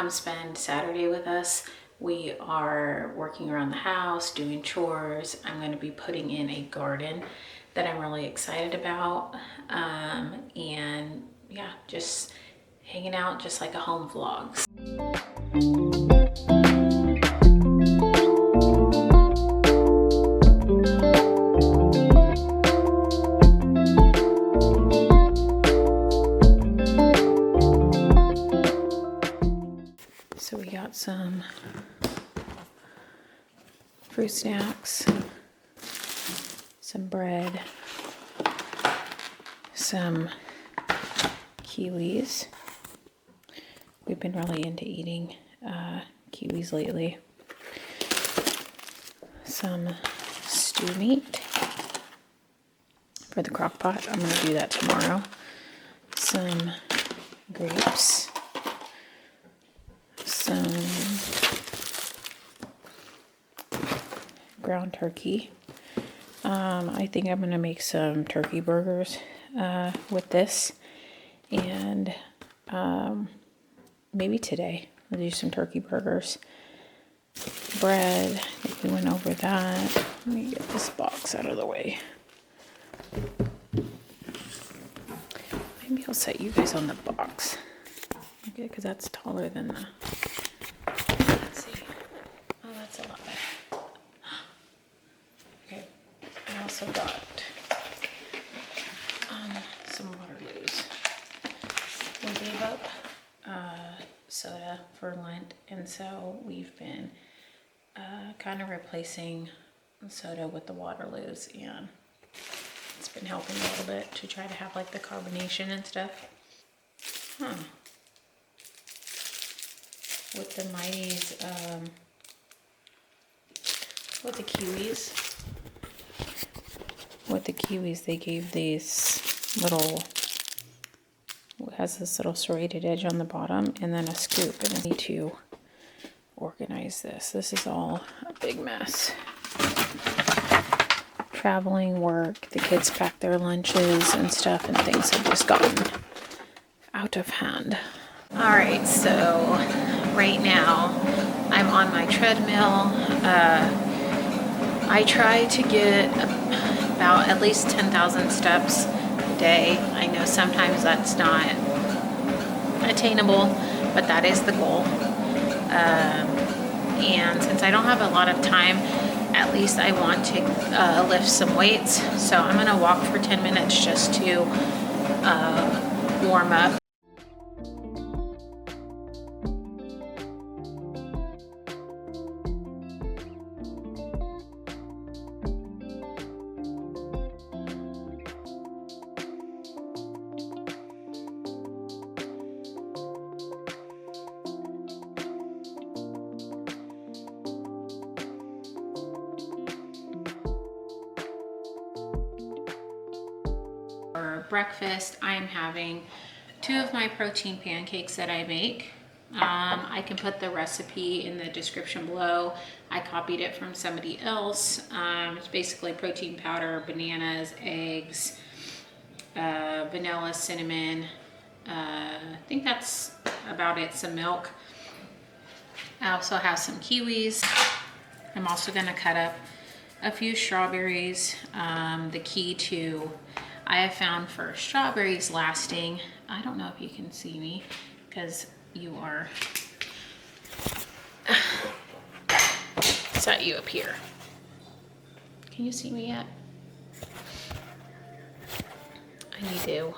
come spend Saturday with us. We are working around the house, doing chores. I'm going to be putting in a garden that I'm really excited about. And yeah, just hanging out just like a home vlog. So we got some fruit snacks, some bread, some kiwis. We've been really into eating kiwis lately. Some stew meat for the crock pot. I'm going to do that tomorrow. Some grapes. Some ground turkey. I think I'm going to make some turkey burgers with this. And maybe today I'll do some turkey burgers. Bread, I think we went over that. Let me get this box out of the way. Maybe I'll set you guys on the box. Okay, because that's taller than the... Let's see. Oh, that's a lot better. Okay, I also got some Waterloos. We gave up soda for Lent, and so we've been kind of replacing soda with the Waterloos, and it's been helping a little bit to try to have like the carbonation and stuff. With the Mighties, with the kiwis, they gave these little, it has this little serrated edge on the bottom and then a scoop, and I need to organize this. This is all a big mess. Traveling, work, the kids pack their lunches and stuff, and things have just gotten out of hand. All right, so right now I'm on my treadmill. I try to get about at least 10,000 steps a day. I know sometimes that's not attainable, but that is the goal. And since I don't have a lot of time, at least I want to lift some weights. So I'm gonna walk for 10 minutes just to warm up. For breakfast, I'm having 2 of my protein pancakes that I make. I can put the recipe in the description below. I copied it from somebody else. It's basically protein powder, bananas, eggs, vanilla, cinnamon. I think that's about it, some milk. I also have some kiwis. I'm also gonna cut up a few strawberries. The key to I have found for strawberries lasting, I don't know if you can see me because you are, set you up here. Can you see me yet? I need to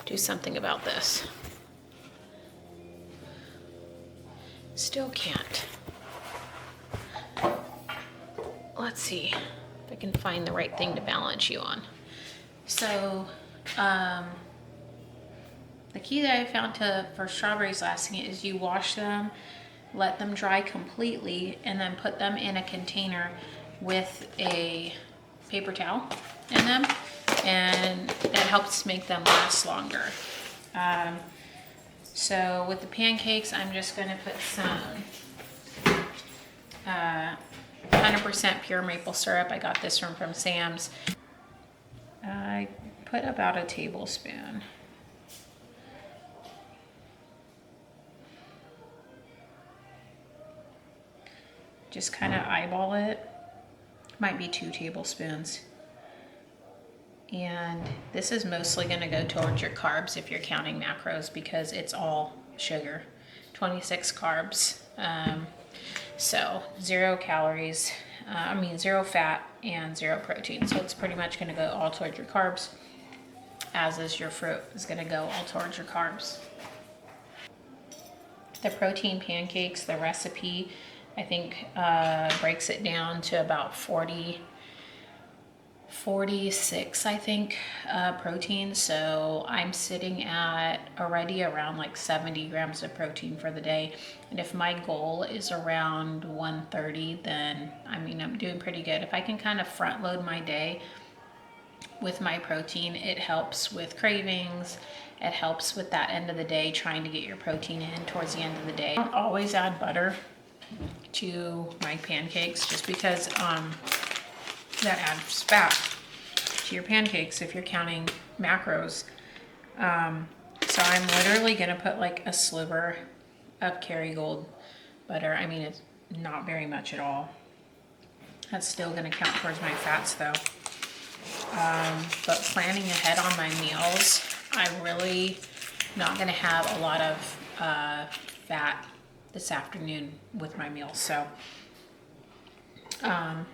do something about this. Still can't. Let's see if I can find the right thing to balance you on. So, the key that I found for strawberries lasting is you wash them, let them dry completely, and then put them in a container with a paper towel in them, and that helps make them last longer. So with the pancakes, I'm just gonna put some 100% pure maple syrup. I got this from Sam's. I put about a tablespoon. Just kind of eyeball it. Might be 2 tablespoons. And this is mostly going to go towards your carbs if you're counting macros, because it's all sugar. 26 carbs. So 0 calories, 0 fat and 0 protein. So it's pretty much going to go all towards your carbs, as is your fruit is going to go all towards your carbs. The protein pancakes, the recipe, I think breaks it down to about 46, I think, protein. So I'm sitting at already around like 70 grams of protein for the day. And if my goal is around 130, then I'm doing pretty good. If I can kind of front load my day with my protein, it helps with cravings. It helps with that end of the day, trying to get your protein in towards the end of the day. I don't always add butter to my pancakes, just because that adds fat to your pancakes if you're counting macros. So I'm literally gonna put like a sliver of Kerrygold butter. It's not very much at all. That's still gonna count towards my fats though. But planning ahead on my meals, I'm really not gonna have a lot of fat this afternoon with my meals. So I'm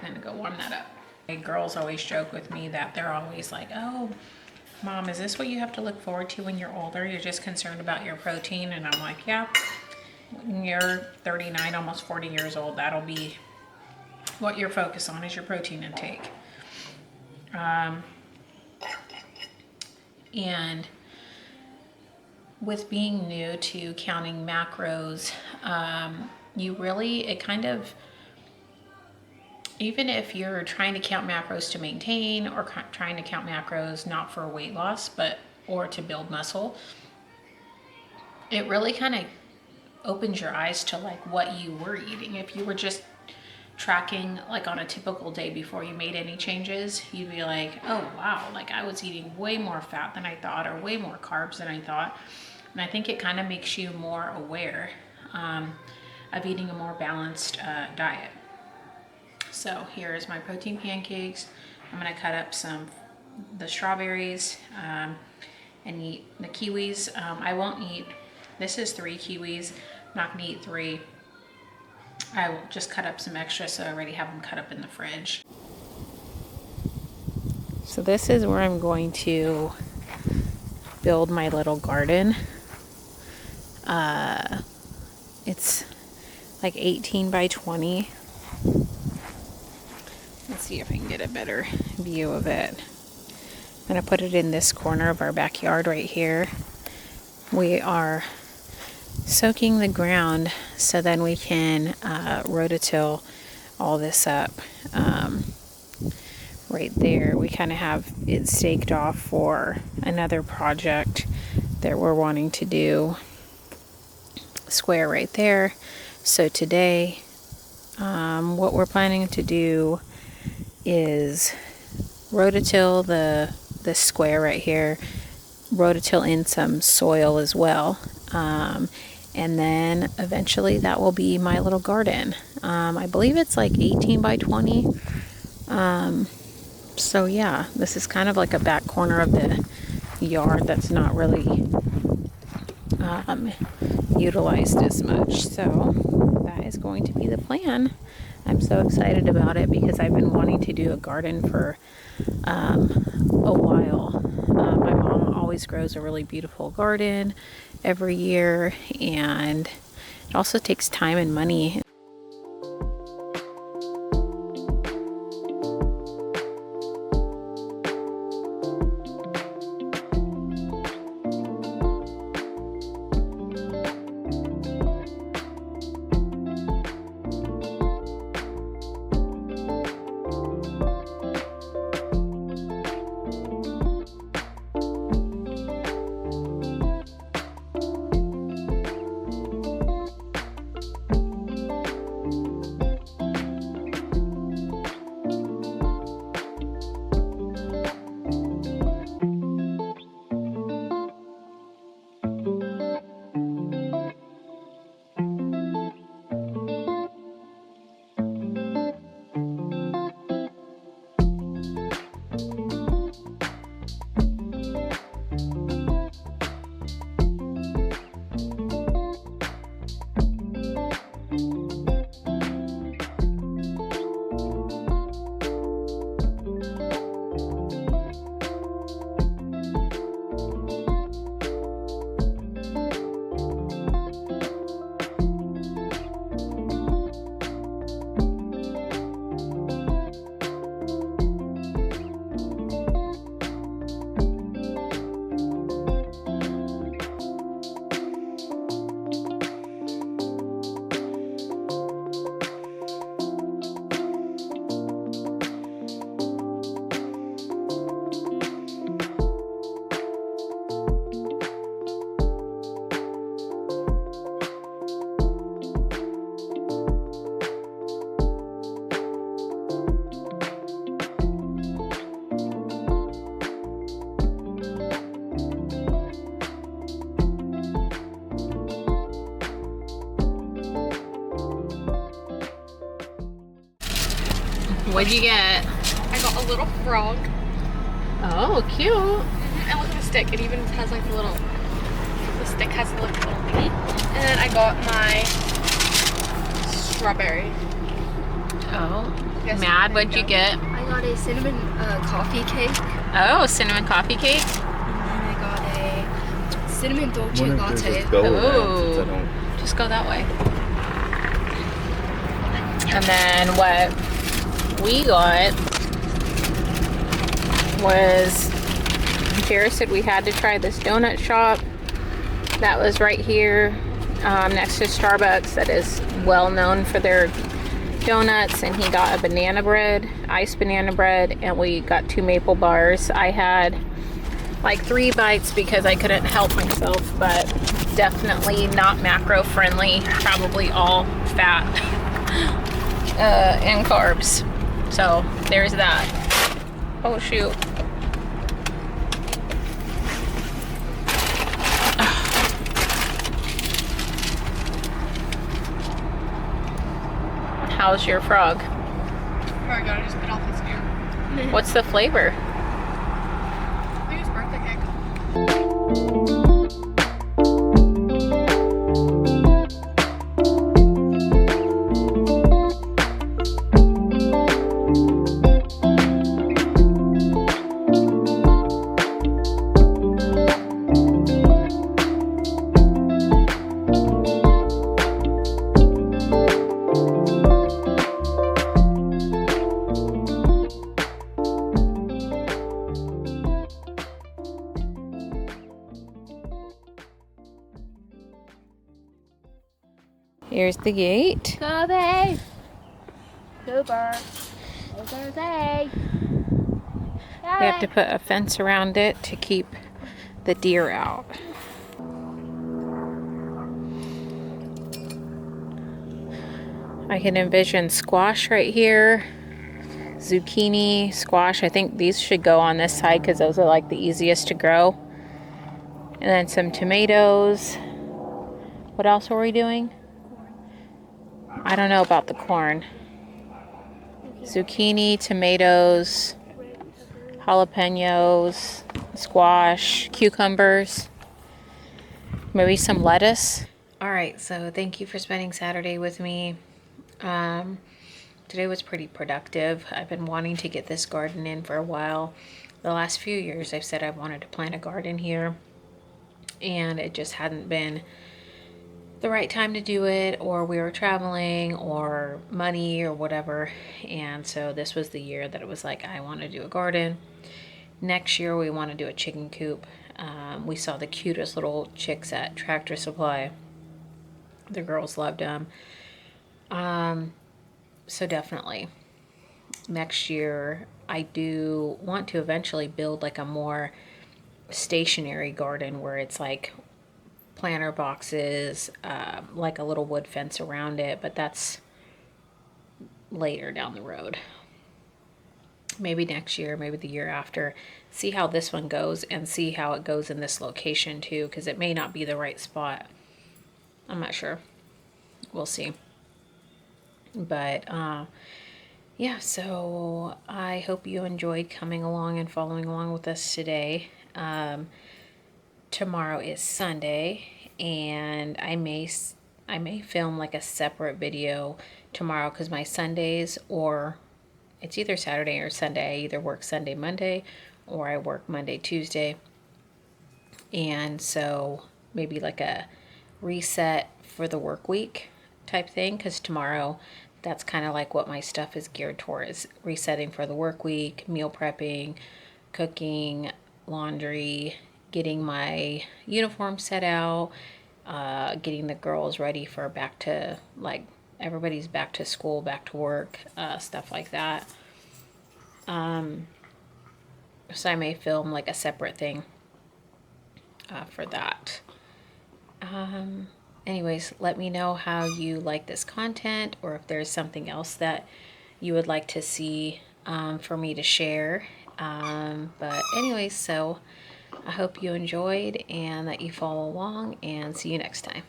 gonna go warm that up. My girls always joke with me that they're always like, "Oh, Mom, is this what you have to look forward to when you're older? You're just concerned about your protein." And I'm like, yeah, when you're 39, almost 40 years old, that'll be what you're focused on, is your protein intake. And with being new to counting macros, even if you're trying to count macros to maintain, or trying to count macros not for weight loss, or to build muscle, it really kind of opens your eyes to like what you were eating. If you were just tracking like on a typical day before you made any changes, you'd be like, oh wow, like I was eating way more fat than I thought, or way more carbs than I thought. And I think it kind of makes you more aware of eating a more balanced diet. So here's my protein pancakes. I'm gonna cut up the strawberries and eat the kiwis. I won't eat, this is 3 kiwis. I'm not gonna eat 3. I will just cut up some extra, so I already have them cut up in the fridge. So this is where I'm going to build my little garden. It's like 18 by 20. Let's see if I can get a better view of it. I'm gonna put it in this corner of our backyard right here. We are soaking the ground so then we can rototill all this up. Right there, we kind of have it staked off for another project that we're wanting to do. Square right there. So today, what we're planning to do is rototill the square right here, rototill in some soil as well, and then eventually that will be my little garden. I believe it's like 18 by 20. So yeah, this is kind of like a back corner of the yard that's not really utilized as much. So that is going to be the plan. I'm so excited about it because I've been wanting to do a garden for a while. My mom always grows a really beautiful garden every year, and it also takes time and money. What'd you get? I got a little frog. Oh, cute. And look at the stick. It even has like the stick has like a little thingy. And then I got my strawberry. Oh, Mad, what'd you get? I got a cinnamon coffee cake. Oh, cinnamon coffee cake. And I got a cinnamon dolce latte. Oh, just go that way. And then what we got was, Jared said we had to try this donut shop that was right here next to Starbucks that is well known for their donuts, and he got a banana bread, iced banana bread, and we got 2 maple bars. I had like 3 bites because I couldn't help myself, but definitely not macro friendly, probably all fat and carbs. So there's that. Oh shoot. How's your frog? Oh my god, I just bit off his ear. What's the flavor? I think it's birthday cake. Here's the gate. Go babe. Go bird. Go birthday. We have to put a fence around it to keep the deer out. I can envision squash right here, zucchini, squash. I think these should go on this side because those are like the easiest to grow. And then some tomatoes. What else were we doing? I don't know about the corn. Zucchini, tomatoes, jalapenos, squash, cucumbers, maybe some lettuce. All right, so thank you for spending Saturday with me. Today was pretty productive. I've been wanting to get this garden in for a while. The last few years I've said I wanted to plant a garden here, and it just hadn't been the right time to do it, or we were traveling, or money, or whatever. And so this was the year that it was like, I want to do a garden. Next year we want to do a chicken coop. We saw the cutest little chicks at Tractor Supply. The girls loved them. So definitely next year I do want to eventually build like a more stationary garden where it's like planter boxes, like a little wood fence around it, but that's later down the road. Maybe next year, maybe the year after. See how this one goes and see how it goes in this location too, because it may not be the right spot. I'm not sure. We'll see. But yeah, so I hope you enjoyed coming along and following along with us today. Tomorrow is Sunday, and I may film like a separate video tomorrow because my Sundays, or it's either Saturday or Sunday. I either work Sunday, Monday, or I work Monday, Tuesday. And so maybe like a reset for the work week type thing, because tomorrow that's kind of like what my stuff is geared towards, resetting for the work week, meal prepping, cooking, laundry, getting my uniform set out, getting the girls ready for back to, like, everybody's back to school, back to work, stuff like that. So I may film like a separate thing for that. Anyways, let me know how you like this content, or if there's something else that you would like to see for me to share. But anyways, so I hope you enjoyed and that you follow along, and see you next time.